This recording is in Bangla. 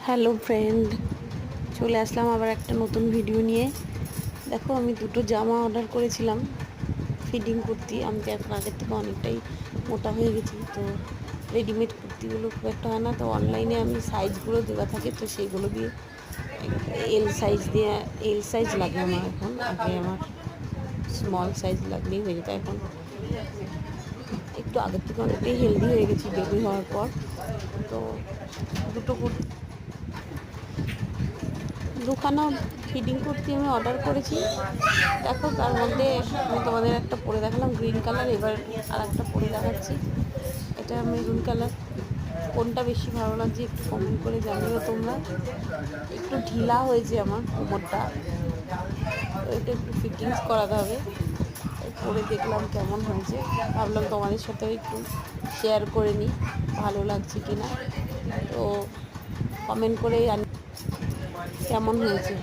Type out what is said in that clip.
হ্যালো ফ্রেন্ড, চলে আসলাম আবার একটা নতুন ভিডিও নিয়ে। দেখো, আমি দুটো জামা অর্ডার করেছিলাম, ফিটিং কুর্তি। আমি তো এখন আগের থেকে অনেকটাই মোটা হয়ে গেছি, তো রেডিমেড কুর্তিগুলো খুব একটা হয় না, তো অনলাইনে আমি সাইজগুলো দেওয়া থাকে, তো সেইগুলো দিয়ে এল সাইজ লাগে আমার এখন। আগে আমার স্মল সাইজ লাগলেই হয়ে যেত, এখন একটু আগের থেকে অনেকটাই হেলদি হয়ে গেছি বেবি হওয়ার পর। তো দুটো কুর্তি, দুখানা ফিটিং কুর্তি আমি অর্ডার করেছি। দেখো, তার মধ্যে আমি তোমাদের একটা পরে দেখালাম গ্রিন কালার, এবার আর একটা পরে দেখাচ্ছি, এটা মেরুন কালার। কোনটা বেশি ভালো লাগছে একটু কমেন্ট করে জানিও তোমরা। একটু ঢিলা হয়েছে আমার কোমরটা, তো এটা একটু ফিটিংস করাতে হবে। পরে দেখলাম কেমন হয়েছে, ভাবলাম তোমাদের সাথেও একটু শেয়ার করে নিই ভালো লাগছে কিনা। তো কমেন্ট করে কেমন হয়েছে।